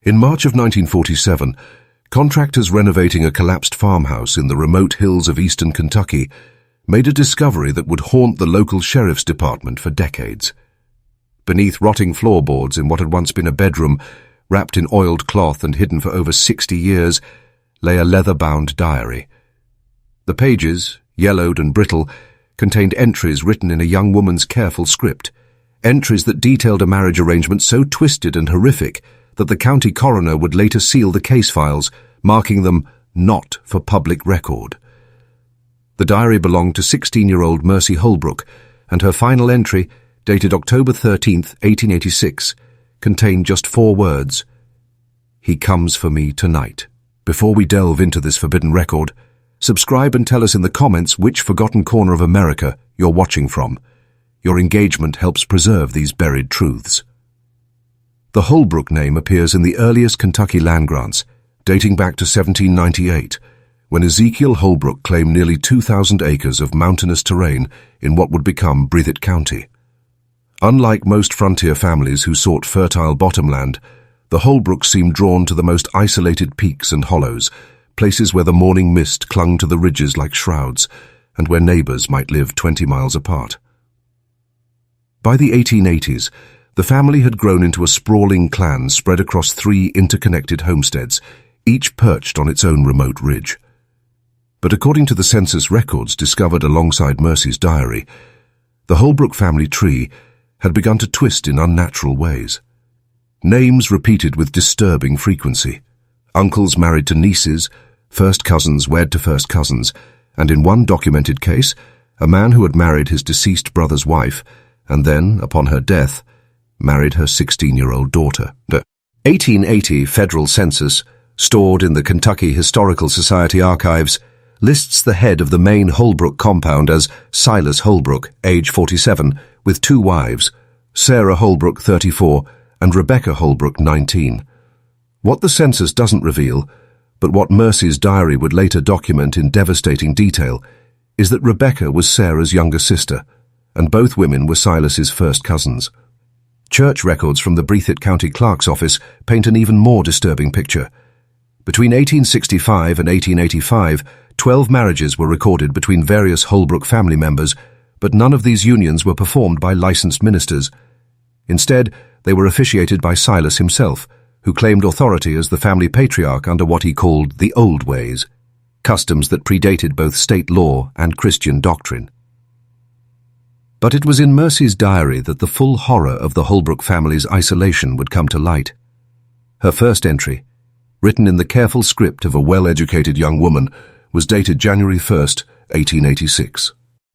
In March of 1947, contractors renovating a collapsed farmhouse in the remote hills of eastern Kentucky made a discovery that would haunt the local sheriff's department for decades. Beneath rotting floorboards in what had once been a bedroom, wrapped in oiled cloth and hidden for over 60 years, lay a leather-bound diary. The pages, yellowed and brittle, contained entries written in a young woman's careful script, entries that detailed a marriage arrangement so twisted and horrific that the county coroner would later seal the case files, marking them not for public record. The diary belonged to 16-year-old Mercy Holbrook, and her final entry, dated October 13, 1886, contained just 4 words: "He comes for me tonight." Before we delve into this forbidden record, subscribe and tell us in the comments which forgotten corner of America you're watching from. Your engagement helps preserve these buried truths. The Holbrook name appears in the earliest Kentucky land grants, dating back to 1798, when Ezekiel Holbrook claimed nearly 2,000 acres of mountainous terrain in what would become Breathitt County. Unlike most frontier families who sought fertile bottomland, the Holbrooks seemed drawn to the most isolated peaks and hollows, places where the morning mist clung to the ridges like shrouds, and where neighbors might live 20 miles apart. By the 1880s, the family had grown into a sprawling clan spread across 3 interconnected homesteads, each perched on its own remote ridge. But according to the census records discovered alongside Mercy's diary, the Holbrook family tree had begun to twist in unnatural ways. Names repeated with disturbing frequency. Uncles married to nieces, first cousins wed to first cousins, and in one documented case, a man who had married his deceased brother's wife, and then, upon her death, married her 16-year-old daughter. The 1880 federal census, stored in the Kentucky Historical Society archives, lists the head of the main Holbrook compound as Silas Holbrook, age 47, with 2 wives, Sarah Holbrook, 34, and Rebecca Holbrook, 19. What the census doesn't reveal, but what Mercy's diary would later document in devastating detail, is that Rebecca was Sarah's younger sister, and both women were Silas's first cousins. Church records from the Breathitt County Clerk's office paint an even more disturbing picture. Between 1865 and 1885, 12 marriages were recorded between various Holbrook family members, but none of these unions were performed by licensed ministers. Instead, they were officiated by Silas himself, who claimed authority as the family patriarch under what he called the old ways, customs that predated both state law and Christian doctrine. But it was in Mercy's diary that the full horror of the Holbrook family's isolation would come to light. Her first entry, written in the careful script of a well-educated young woman, was dated January 1st, 1886.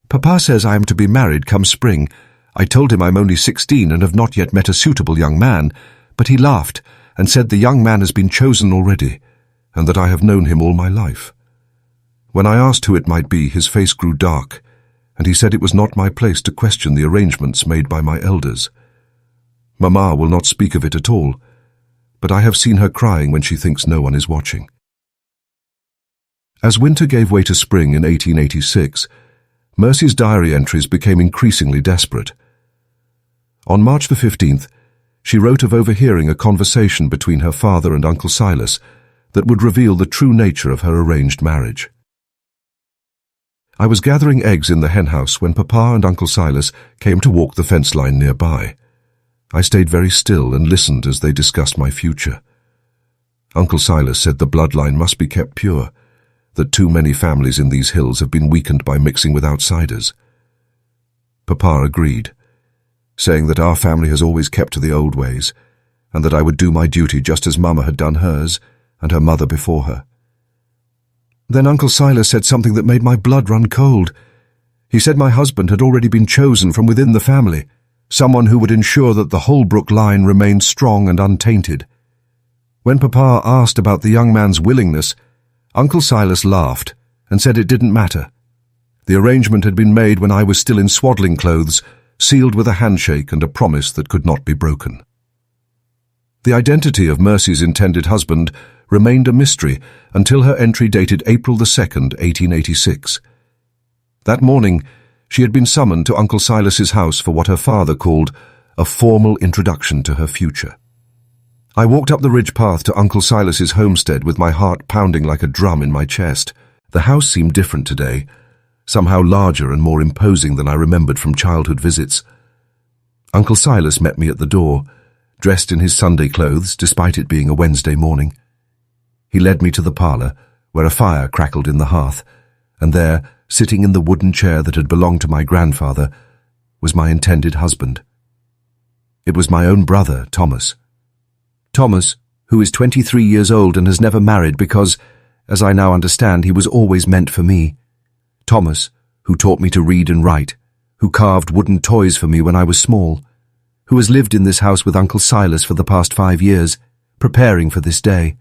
"Papa says I am to be married come spring. I told him I'm only 16 and have not yet met a suitable young man, but he laughed and said the young man has been chosen already, and that I have known him all my life. When I asked who it might be, his face grew dark, and he said it was not my place to question the arrangements made by my elders. Mamma will not speak of it at all, but I have seen her crying when she thinks no one is watching." As winter gave way to spring in 1886, Mercy's diary entries became increasingly desperate. On March the 15th, she wrote of overhearing a conversation between her father and Uncle Silas that would reveal the true nature of her arranged marriage. "I was gathering eggs in the henhouse when Papa and Uncle Silas came to walk the fence line nearby. I stayed very still and listened as they discussed my future. Uncle Silas said the bloodline must be kept pure, that too many families in these hills have been weakened by mixing with outsiders. Papa agreed, saying that our family has always kept to the old ways, and that I would do my duty just as Mama had done hers, and her mother before her. Then Uncle Silas said something that made my blood run cold. He said my husband had already been chosen from within the family, someone who would ensure that the Holbrook line remained strong and untainted. When Papa asked about the young man's willingness, Uncle Silas laughed and said it didn't matter. The arrangement had been made when I was still in swaddling clothes, sealed with a handshake and a promise that could not be broken. The identity of Mercy's intended husband remained a mystery until her entry dated April the 2nd, 1886. That morning, she had been summoned to Uncle Silas's house for what her father called a formal introduction to her future. I walked up the ridge path to Uncle Silas's homestead with my heart pounding like a drum in my chest. The house seemed different today, somehow larger and more imposing than I remembered from childhood visits. Uncle Silas met me at the door, dressed in his Sunday clothes despite it being a Wednesday morning. He led me to the parlour, where a fire crackled in the hearth, and there, sitting in the wooden chair that had belonged to my grandfather, was my intended husband. It was my own brother, Thomas. Thomas, who is 23 years old and has never married because, as I now understand, he was always meant for me. Thomas, who taught me to read and write, who carved wooden toys for me when I was small, who has lived in this house with Uncle Silas for the past 5 years, preparing for this day.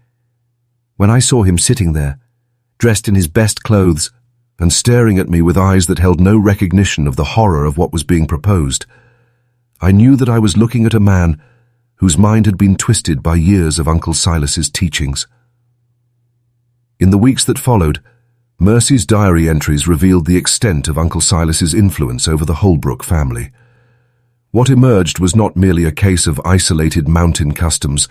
When I saw him sitting there, dressed in his best clothes, and staring at me with eyes that held no recognition of the horror of what was being proposed, I knew that I was looking at a man whose mind had been twisted by years of Uncle Silas's teachings. In the weeks that followed, Mercy's diary entries revealed the extent of Uncle Silas's influence over the Holbrook family. What emerged was not merely a case of isolated mountain customs,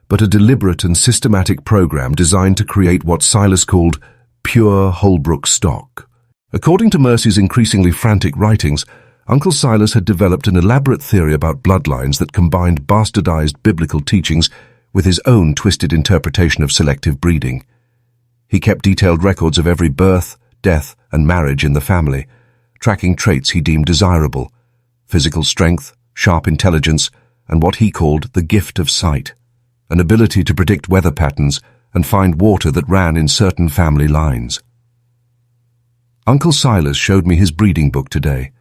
but a deliberate and systematic program designed to create what Silas called pure Holbrook stock. According to Mercy's increasingly frantic writings, Uncle Silas had developed an elaborate theory about bloodlines that combined bastardized biblical teachings with his own twisted interpretation of selective breeding. He kept detailed records of every birth, death, and marriage in the family, tracking traits he deemed desirable: physical strength, sharp intelligence, and what he called the gift of sight, an ability to predict weather patterns and find water that ran in certain family lines. Uncle Silas showed me his breeding book today,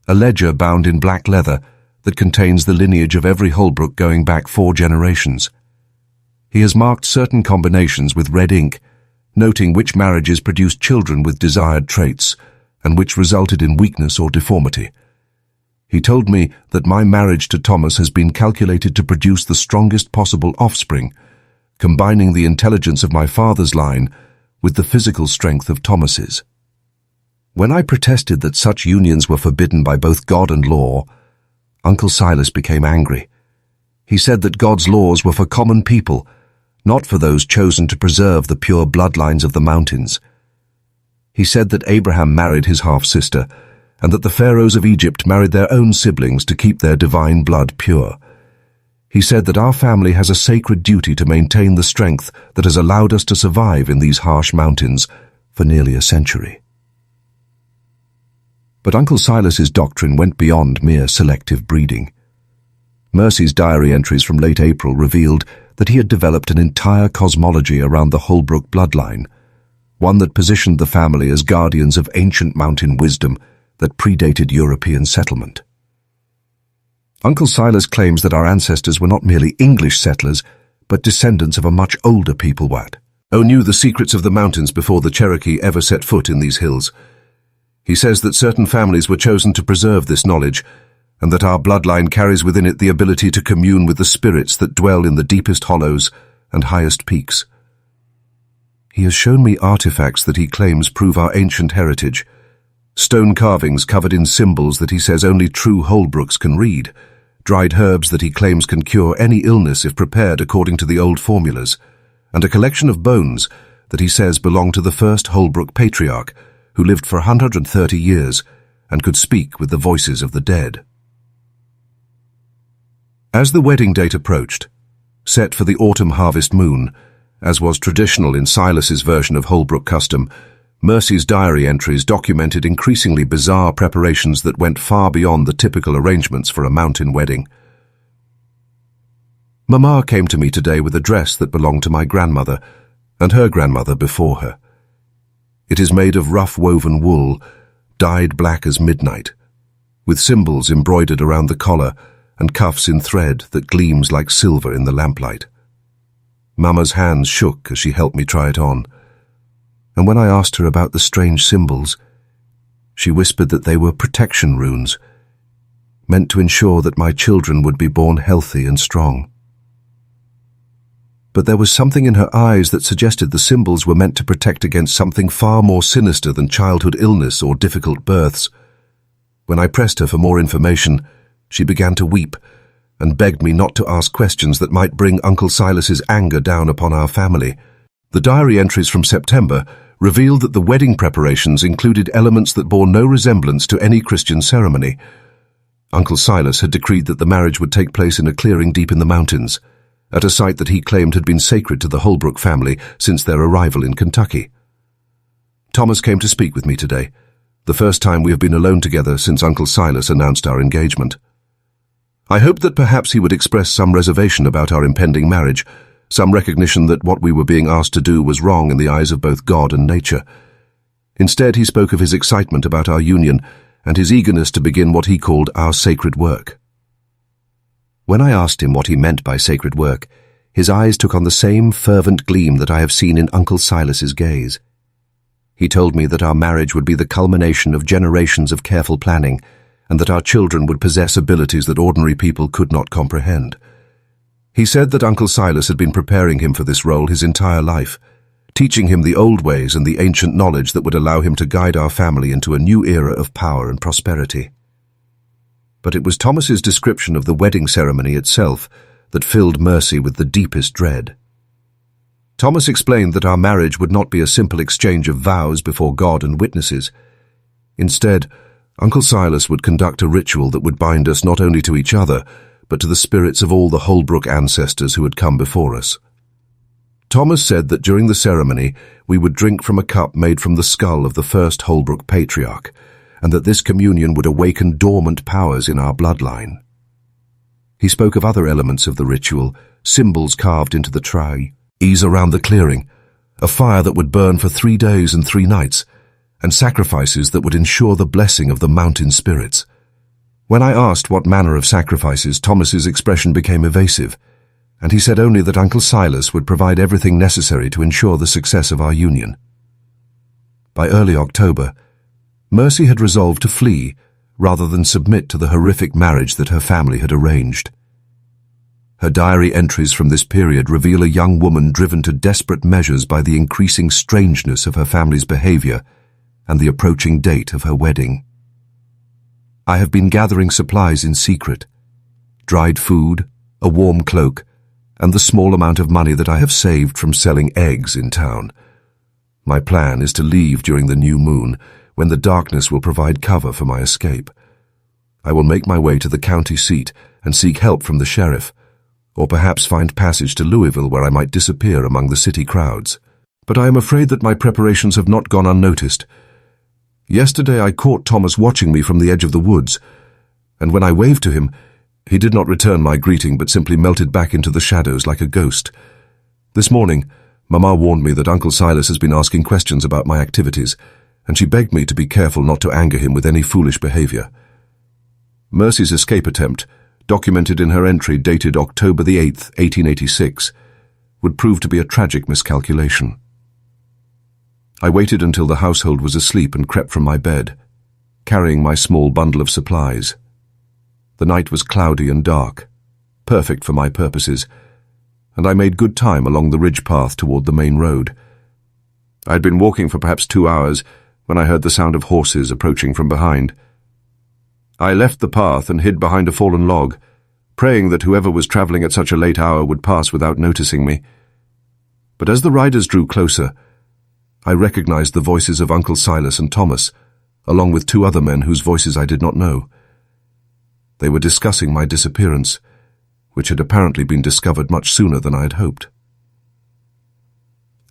a ledger bound in black leather that contains the lineage of every Holbrook going back 4 generations. He has marked certain combinations with red ink, noting which marriages produced children with desired traits and which resulted in weakness or deformity. He told me that my marriage to Thomas has been calculated to produce the strongest possible offspring, combining the intelligence of my father's line with the physical strength of Thomas's. When I protested that such unions were forbidden by both God and law, Uncle Silas became angry. He said that God's laws were for common people, not for those chosen to preserve the pure bloodlines of the mountains. He said that Abraham married his half-sister, and that the pharaohs of Egypt married their own siblings to keep their divine blood pure. He said that our family has a sacred duty to maintain the strength that has allowed us to survive in these harsh mountains for nearly a century. But Uncle Silas's doctrine went beyond mere selective breeding. Mercy's diary entries from late April revealed that he had developed an entire cosmology around the Holbrook bloodline, one that positioned the family as guardians of ancient mountain wisdom that predated European settlement. Uncle Silas claims that our ancestors were not merely English settlers, but descendants of a much older people who knew the secrets of the mountains before the Cherokee ever set foot in these hills. He says that certain families were chosen to preserve this knowledge, and that our bloodline carries within it the ability to commune with the spirits that dwell in the deepest hollows and highest peaks. He has shown me artifacts that he claims prove our ancient heritage, stone carvings covered in symbols that he says only true Holbrooks can read, dried herbs that he claims can cure any illness if prepared according to the old formulas, and a collection of bones that he says belong to the first Holbrook patriarch, who lived for 130 years and could speak with the voices of the dead. As the wedding date approached, set for the autumn harvest moon, as was traditional in Silas's version of Holbrook custom, Mercy's diary entries documented increasingly bizarre preparations that went far beyond the typical arrangements for a mountain wedding. Mama came to me today with a dress that belonged to my grandmother and her grandmother before her. It is made of rough woven wool, dyed black as midnight, with symbols embroidered around the collar and cuffs in thread that gleams like silver in the lamplight. Mama's hands shook as she helped me try it on, and when I asked her about the strange symbols, she whispered that they were protection runes, meant to ensure that my children would be born healthy and strong. But there was something in her eyes that suggested the symbols were meant to protect against something far more sinister than childhood illness or difficult births. When I pressed her for more information, she began to weep, and begged me not to ask questions that might bring Uncle Silas's anger down upon our family. The diary entries from September revealed that the wedding preparations included elements that bore no resemblance to any Christian ceremony. Uncle Silas had decreed that the marriage would take place in a clearing deep in the mountains, at a site that he claimed had been sacred to the Holbrook family since their arrival in Kentucky. Thomas came to speak with me today, the first time we have been alone together since Uncle Silas announced our engagement. I hoped that perhaps he would express some reservation about our impending marriage, some recognition that what we were being asked to do was wrong in the eyes of both God and nature. Instead, he spoke of his excitement about our union and his eagerness to begin what he called our sacred work. When I asked him what he meant by sacred work, his eyes took on the same fervent gleam that I have seen in Uncle Silas's gaze. He told me that our marriage would be the culmination of generations of careful planning, and that our children would possess abilities that ordinary people could not comprehend. He said that Uncle Silas had been preparing him for this role his entire life, teaching him the old ways and the ancient knowledge that would allow him to guide our family into a new era of power and prosperity. But it was Thomas's description of the wedding ceremony itself that filled Mercy with the deepest dread. Thomas explained that our marriage would not be a simple exchange of vows before God and witnesses. Instead, Uncle Silas would conduct a ritual that would bind us not only to each other, but to the spirits of all the Holbrook ancestors who had come before us. Thomas said that during the ceremony we would drink from a cup made from the skull of the first Holbrook patriarch, and that this communion would awaken dormant powers in our bloodline. He spoke of other elements of the ritual, symbols carved into the trees around the clearing, a fire that would burn for 3 days and 3 nights, and sacrifices that would ensure the blessing of the mountain spirits. When I asked what manner of sacrifices, Thomas's expression became evasive, and he said only that Uncle Silas would provide everything necessary to ensure the success of our union. By early October, Mercy had resolved to flee rather than submit to the horrific marriage that her family had arranged. Her diary entries from this period reveal a young woman driven to desperate measures by the increasing strangeness of her family's behavior and the approaching date of her wedding. I have been gathering supplies in secret, dried food, a warm cloak, and the small amount of money that I have saved from selling eggs in town. My plan is to leave during the new moon, when the darkness will provide cover for my escape. I will make my way to the county seat and seek help from the sheriff, or perhaps find passage to Louisville where I might disappear among the city crowds. But I am afraid that my preparations have not gone unnoticed. Yesterday I caught Thomas watching me from the edge of the woods, and when I waved to him, he did not return my greeting but simply melted back into the shadows like a ghost. This morning, Mama warned me that Uncle Silas has been asking questions about my activities, and she begged me to be careful not to anger him with any foolish behavior. Mercy's escape attempt, documented in her entry dated October the 8th, 1886, would prove to be a tragic miscalculation. I waited until the household was asleep and crept from my bed, carrying my small bundle of supplies. The night was cloudy and dark, perfect for my purposes, and I made good time along the ridge path toward the main road. I had been walking for perhaps 2 hours when I heard the sound of horses approaching from behind. I left the path and hid behind a fallen log, praying that whoever was traveling at such a late hour would pass without noticing me. But as the riders drew closer, I recognized the voices of Uncle Silas and Thomas, along with 2 other men whose voices I did not know. They were discussing my disappearance, which had apparently been discovered much sooner than I had hoped.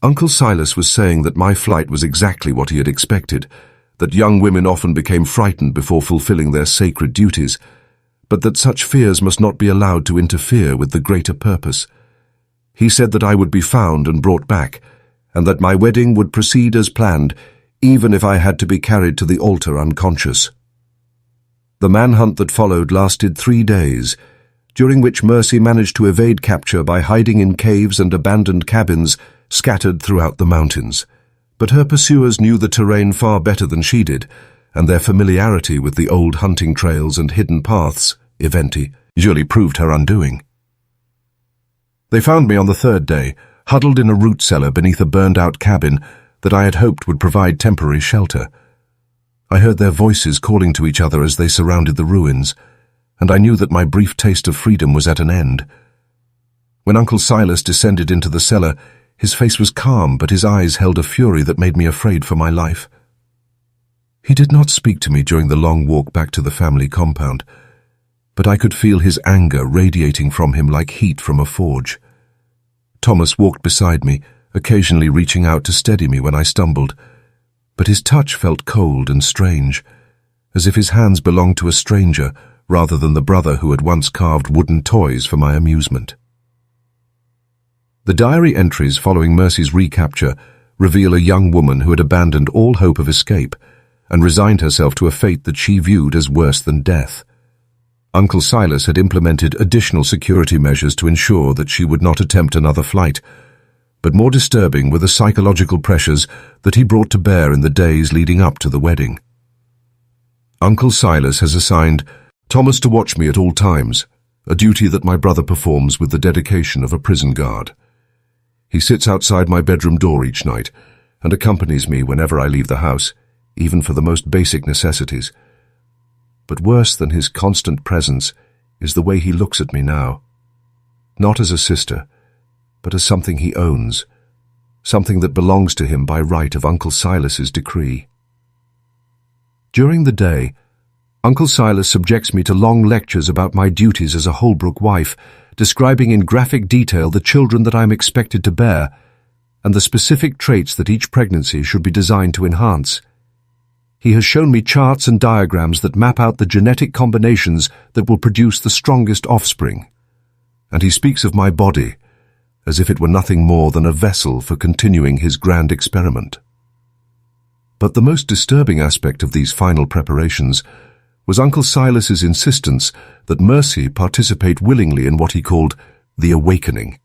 Uncle Silas was saying that my flight was exactly what he had expected, that young women often became frightened before fulfilling their sacred duties, but that such fears must not be allowed to interfere with the greater purpose. He said that I would be found and brought back, and that my wedding would proceed as planned, even if I had to be carried to the altar unconscious. The manhunt that followed lasted 3 days, during which Mercy managed to evade capture by hiding in caves and abandoned cabins scattered throughout the mountains. But her pursuers knew the terrain far better than she did, and their familiarity with the old hunting trails and hidden paths, eventually proved her undoing. They found me on the 3rd day, huddled in a root cellar beneath a burned-out cabin that I had hoped would provide temporary shelter. I heard their voices calling to each other as they surrounded the ruins, and I knew that my brief taste of freedom was at an end. When Uncle Silas descended into the cellar, his face was calm, but his eyes held a fury that made me afraid for my life. He did not speak to me during the long walk back to the family compound, but I could feel his anger radiating from him like heat from a forge. Thomas walked beside me, occasionally reaching out to steady me when I stumbled, but his touch felt cold and strange, as if his hands belonged to a stranger rather than the brother who had once carved wooden toys for my amusement. The diary entries following Mercy's recapture reveal a young woman who had abandoned all hope of escape and resigned herself to a fate that she viewed as worse than death. Uncle Silas had implemented additional security measures to ensure that she would not attempt another flight, but more disturbing were the psychological pressures that he brought to bear in the days leading up to the wedding. Uncle Silas has assigned Thomas to watch me at all times, a duty that my brother performs with the dedication of a prison guard. He sits outside my bedroom door each night and accompanies me whenever I leave the house, even for the most basic necessities. But worse than his constant presence is the way he looks at me now. Not as a sister, but as something he owns, something that belongs to him by right of Uncle Silas's decree. During the day, Uncle Silas subjects me to long lectures about my duties as a Holbrook wife, describing in graphic detail the children that I am expected to bear and the specific traits that each pregnancy should be designed to enhance. He has shown me charts and diagrams that map out the genetic combinations that will produce the strongest offspring. And he speaks of my body as if it were nothing more than a vessel for continuing his grand experiment. But the most disturbing aspect of these final preparations was Uncle Silas's insistence that Mercy participate willingly in what he called the awakening,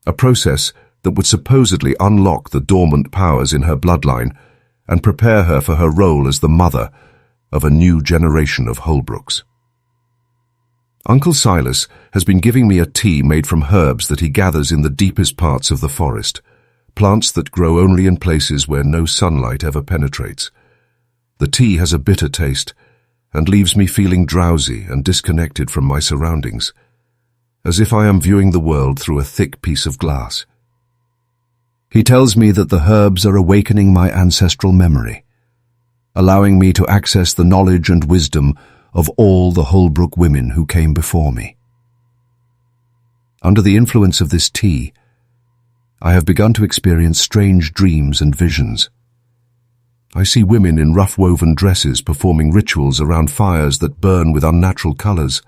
a process that would supposedly unlock the dormant powers in her bloodline and prepare her for her role as the mother of a new generation of Holbrooks. Uncle Silas has been giving me a tea made from herbs that he gathers in the deepest parts of the forest, plants that grow only in places where no sunlight ever penetrates. The tea has a bitter taste and leaves me feeling drowsy and disconnected from my surroundings, as if I am viewing the world through a thick piece of glass. He tells me that the herbs are awakening my ancestral memory, allowing me to access the knowledge and wisdom of all the Holbrook women who came before me. Under the influence of this tea, I have begun to experience strange dreams and visions. I see women in rough-woven dresses performing rituals around fires that burn with unnatural colors.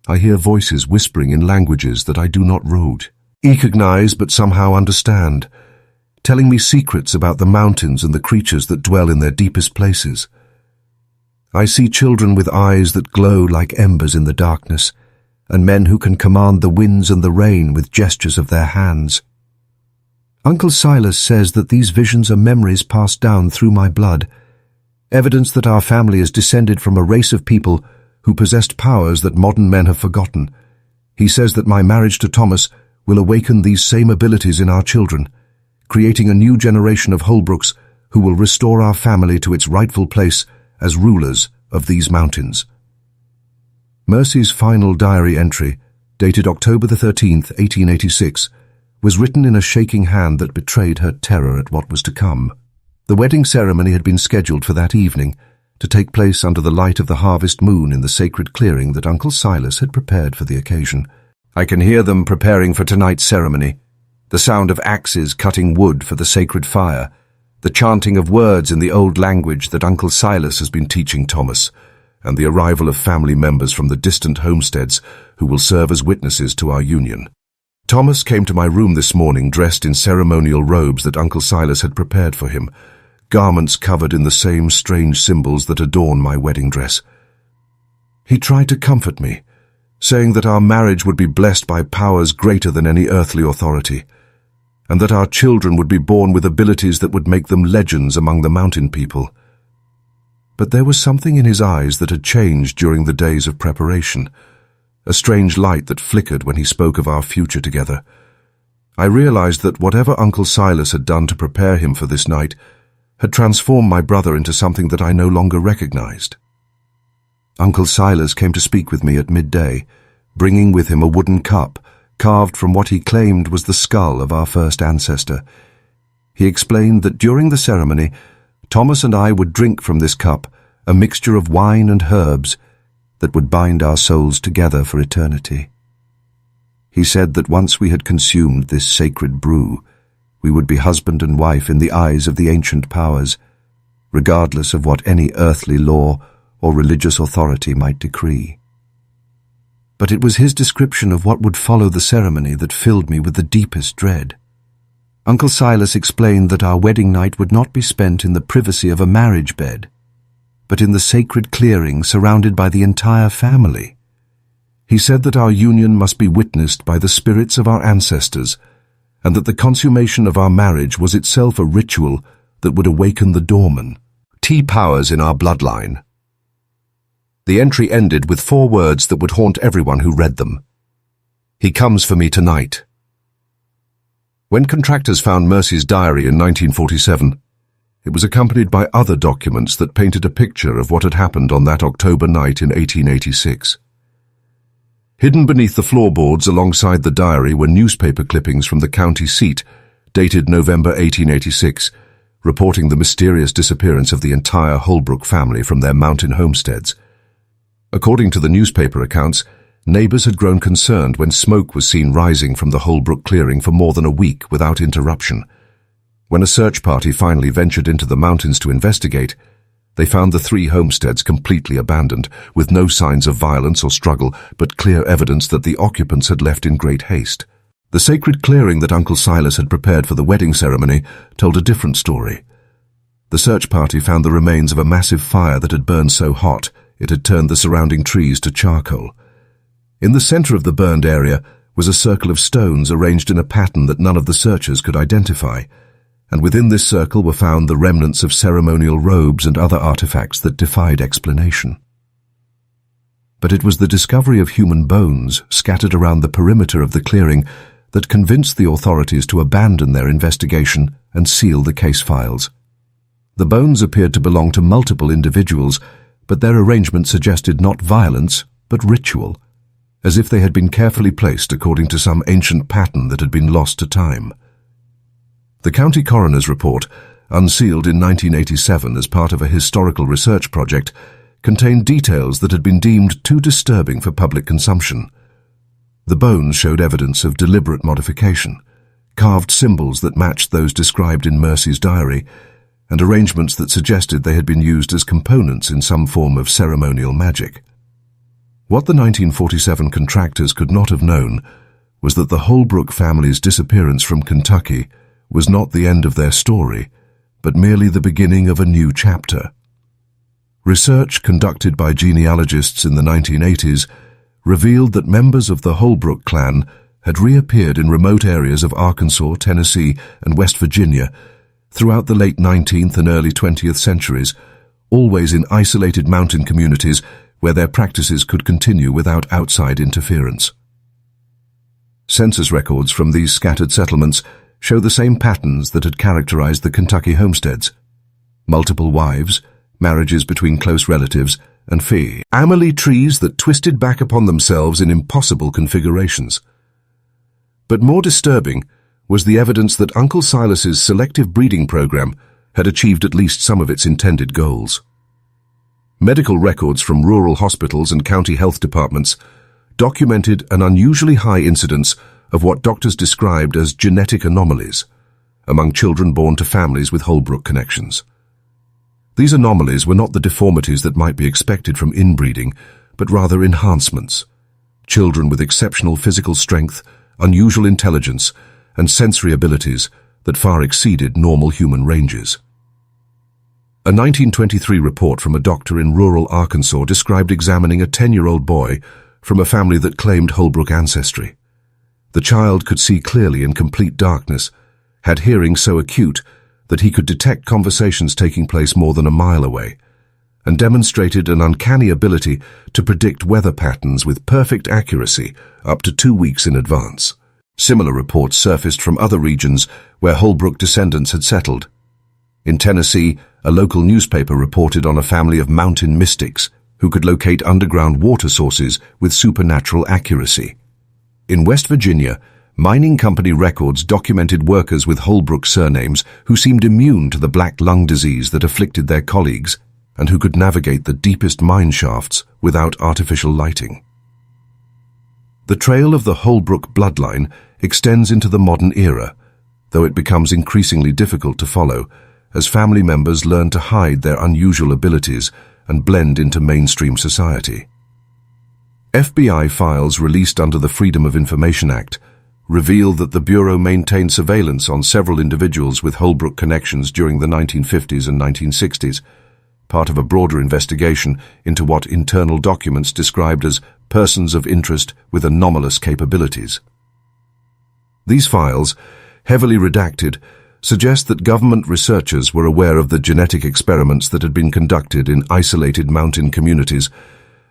I hear voices whispering in languages that I do not recognize but somehow understand, telling me secrets about the mountains and the creatures that dwell in their deepest places. I see children with eyes that glow like embers in the darkness, and men who can command the winds and the rain with gestures of their hands. Uncle Silas says that these visions are memories passed down through my blood, evidence that our family is descended from a race of people who possessed powers that modern men have forgotten. He says that my marriage to Thomas will awaken these same abilities in our children, creating a new generation of Holbrooks who will restore our family to its rightful place as rulers of these mountains. Mercy's final diary entry, dated October the 13th, 1886, was written in a shaking hand that betrayed her terror at what was to come. The wedding ceremony had been scheduled for that evening, to take place under the light of the harvest moon in the sacred clearing that Uncle Silas had prepared for the occasion. I can hear them preparing for tonight's ceremony, the sound of axes cutting wood for the sacred fire, the chanting of words in the old language that Uncle Silas has been teaching Thomas, and the arrival of family members from the distant homesteads who will serve as witnesses to our union. Thomas came to my room this morning dressed in ceremonial robes that Uncle Silas had prepared for him, garments covered in the same strange symbols that adorn my wedding dress. He tried to comfort me, saying that our marriage would be blessed by powers greater than any earthly authority, and that our children would be born with abilities that would make them legends among the mountain people. But there was something in his eyes that had changed during the days of preparation, a strange light that flickered when he spoke of our future together. I realized that whatever Uncle Silas had done to prepare him for this night had transformed my brother into something that I no longer recognized. Uncle Silas came to speak with me at midday, bringing with him a wooden cup carved from what he claimed was the skull of our first ancestor. He explained that during the ceremony, Thomas and I would drink from this cup a mixture of wine and herbs that would bind our souls together for eternity. He said that once we had consumed this sacred brew, we would be husband and wife in the eyes of the ancient powers, regardless of what any earthly law or religious authority might decree. But it was his description of what would follow the ceremony that filled me with the deepest dread. Uncle Silas explained that our wedding night would not be spent in the privacy of a marriage bed, but in the sacred clearing surrounded by the entire family. He said that our union must be witnessed by the spirits of our ancestors, and that the consummation of our marriage was itself a ritual that would awaken the dormant powers in our bloodline. The entry ended with 4 words that would haunt everyone who read them. "He comes for me tonight." When contractors found Mercy's diary in 1947, it was accompanied by other documents that painted a picture of what had happened on that October night in 1886. Hidden beneath the floorboards alongside the diary were newspaper clippings from the county seat, dated November 1886, reporting the mysterious disappearance of the entire Holbrook family from their mountain homesteads. According to the newspaper accounts, neighbors had grown concerned when smoke was seen rising from the Holbrook clearing for more than a week without interruption. When a search party finally ventured into the mountains to investigate, they found the 3 homesteads completely abandoned, with no signs of violence or struggle, but clear evidence that the occupants had left in great haste. The sacred clearing that Uncle Silas had prepared for the wedding ceremony told a different story. The search party found the remains of a massive fire that had burned so hot it had turned the surrounding trees to charcoal. In the center of the burned area was a circle of stones arranged in a pattern that none of the searchers could identify, and within this circle were found the remnants of ceremonial robes and other artifacts that defied explanation. But it was the discovery of human bones scattered around the perimeter of the clearing that convinced the authorities to abandon their investigation and seal the case files. The bones appeared to belong to multiple individuals, but their arrangement suggested not violence, but ritual, as if they had been carefully placed according to some ancient pattern that had been lost to time. The county coroner's report, unsealed in 1987 as part of a historical research project, contained details that had been deemed too disturbing for public consumption. The bones showed evidence of deliberate modification, carved symbols that matched those described in Mercy's diary, and arrangements that suggested they had been used as components in some form of ceremonial magic. What the 1947 contractors could not have known was that the Holbrook family's disappearance from Kentucky was not the end of their story, but merely the beginning of a new chapter. Research conducted by genealogists in the 1980s revealed that members of the Holbrook clan had reappeared in remote areas of Arkansas, Tennessee, and West Virginia throughout the late 19th and early 20th centuries, always in isolated mountain communities where their practices could continue without outside interference. Census records from these scattered settlements show the same patterns that had characterized the Kentucky homesteads: multiple wives, marriages between close relatives, and family trees that twisted back upon themselves in impossible configurations. But more disturbing was the evidence that Uncle Silas's selective breeding program had achieved at least some of its intended goals. Medical records from rural hospitals and county health departments documented an unusually high incidence of what doctors described as genetic anomalies among children born to families with Holbrook connections. These anomalies were not the deformities that might be expected from inbreeding, but rather enhancements. Children with exceptional physical strength, unusual intelligence, and sensory abilities that far exceeded normal human ranges. A 1923 report from a doctor in rural Arkansas described examining a 10-year-old boy from a family that claimed Holbrook ancestry. The child could see clearly in complete darkness, had hearing so acute that he could detect conversations taking place more than a mile away, and demonstrated an uncanny ability to predict weather patterns with perfect accuracy up to 2 weeks in advance. Similar reports surfaced from other regions where Holbrook descendants had settled. In Tennessee, a local newspaper reported on a family of mountain mystics who could locate underground water sources with supernatural accuracy. In West Virginia, mining company records documented workers with Holbrook surnames who seemed immune to the black lung disease that afflicted their colleagues and who could navigate the deepest mine shafts without artificial lighting. The trail of the Holbrook bloodline extends into the modern era, though it becomes increasingly difficult to follow as family members learn to hide their unusual abilities and blend into mainstream society. FBI files released under the Freedom of Information Act reveal that the Bureau maintained surveillance on several individuals with Holbrook connections during the 1950s and 1960s, part of a broader investigation into what internal documents described as persons of interest with anomalous capabilities. These files, heavily redacted, suggest that government researchers were aware of the genetic experiments that had been conducted in isolated mountain communities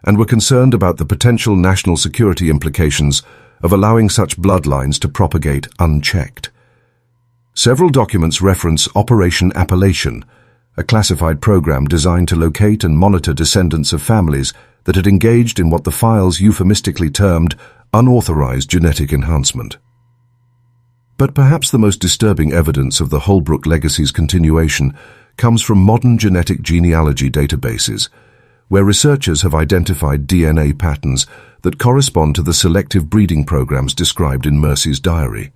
and were concerned about the potential national security implications of allowing such bloodlines to propagate unchecked. Several documents reference Operation Appalachian, a classified program designed to locate and monitor descendants of families that had engaged in what the files euphemistically termed unauthorized genetic enhancement. But perhaps the most disturbing evidence of the Holbrook legacy's continuation comes from modern genetic genealogy databases, where researchers have identified DNA patterns that correspond to the selective breeding programs described in Mercy's diary.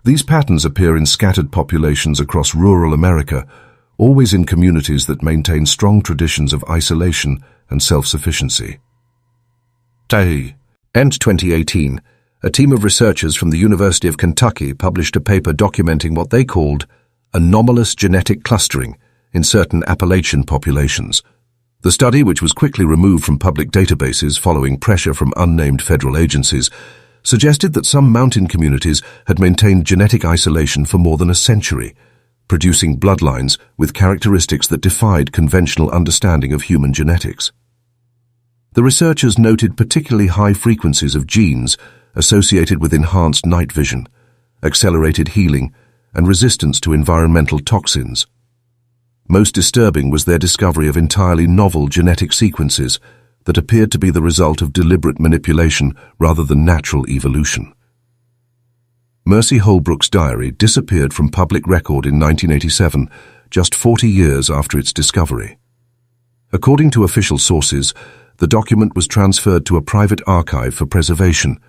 These patterns appear in scattered populations across rural America, always in communities that maintain strong traditions of isolation and self-sufficiency. End 2018. A team of researchers from the University of Kentucky published a paper documenting what they called anomalous genetic clustering in certain Appalachian populations. The study, which was quickly removed from public databases following pressure from unnamed federal agencies, suggested that some mountain communities had maintained genetic isolation for more than a century, producing bloodlines with characteristics that defied conventional understanding of human genetics. The researchers noted particularly high frequencies of genes associated with enhanced night vision, accelerated healing, and resistance to environmental toxins. Most disturbing was their discovery of entirely novel genetic sequences that appeared to be the result of deliberate manipulation rather than natural evolution. Mercy Holbrook's diary disappeared from public record in 1987, just 40 years after its discovery. According to official sources, the document was transferred to a private archive for preservation,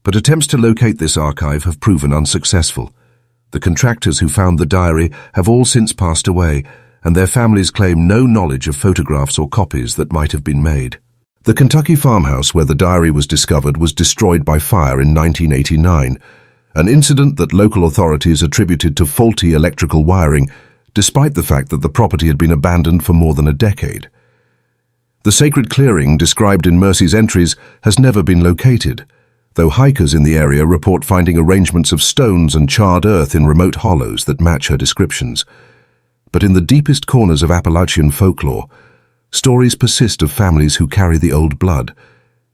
but attempts to locate this archive have proven unsuccessful. The contractors who found the diary have all since passed away, and their families claim no knowledge of photographs or copies that might have been made. The Kentucky farmhouse where the diary was discovered was destroyed by fire in 1989, an incident that local authorities attributed to faulty electrical wiring, despite the fact that the property had been abandoned for more than a decade. The sacred clearing described in Mercy's entries has never been located, though hikers in the area report finding arrangements of stones and charred earth in remote hollows that match her descriptions. But in the deepest corners of Appalachian folklore, stories persist of families who carry the old blood,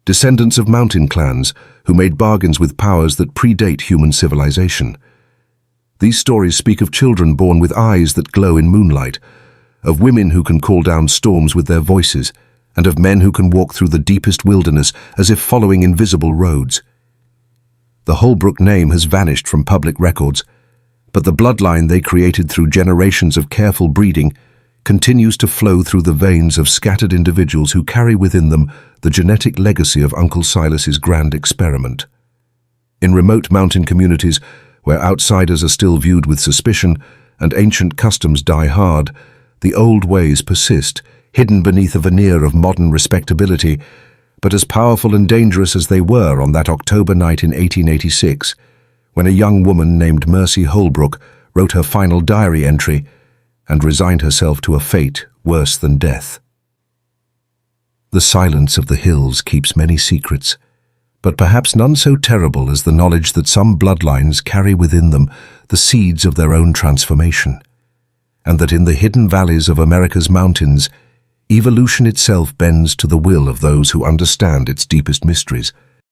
descendants of mountain clans who made bargains with powers that predate human civilization. These stories speak of children born with eyes that glow in moonlight, of women who can call down storms with their voices, and of men who can walk through the deepest wilderness as if following invisible roads. The Holbrook name has vanished from public records, but the bloodline they created through generations of careful breeding continues to flow through the veins of scattered individuals who carry within them the genetic legacy of Uncle Silas's grand experiment. In remote mountain communities, where outsiders are still viewed with suspicion and ancient customs die hard, the old ways persist, hidden beneath a veneer of modern respectability, but as powerful and dangerous as they were on that October night in 1886, when a young woman named Mercy Holbrook wrote her final diary entry and resigned herself to a fate worse than death. The silence of the hills keeps many secrets, but perhaps none so terrible as the knowledge that some bloodlines carry within them the seeds of their own transformation, and that in the hidden valleys of America's mountains, evolution itself bends to the will of those who understand its deepest mysteries.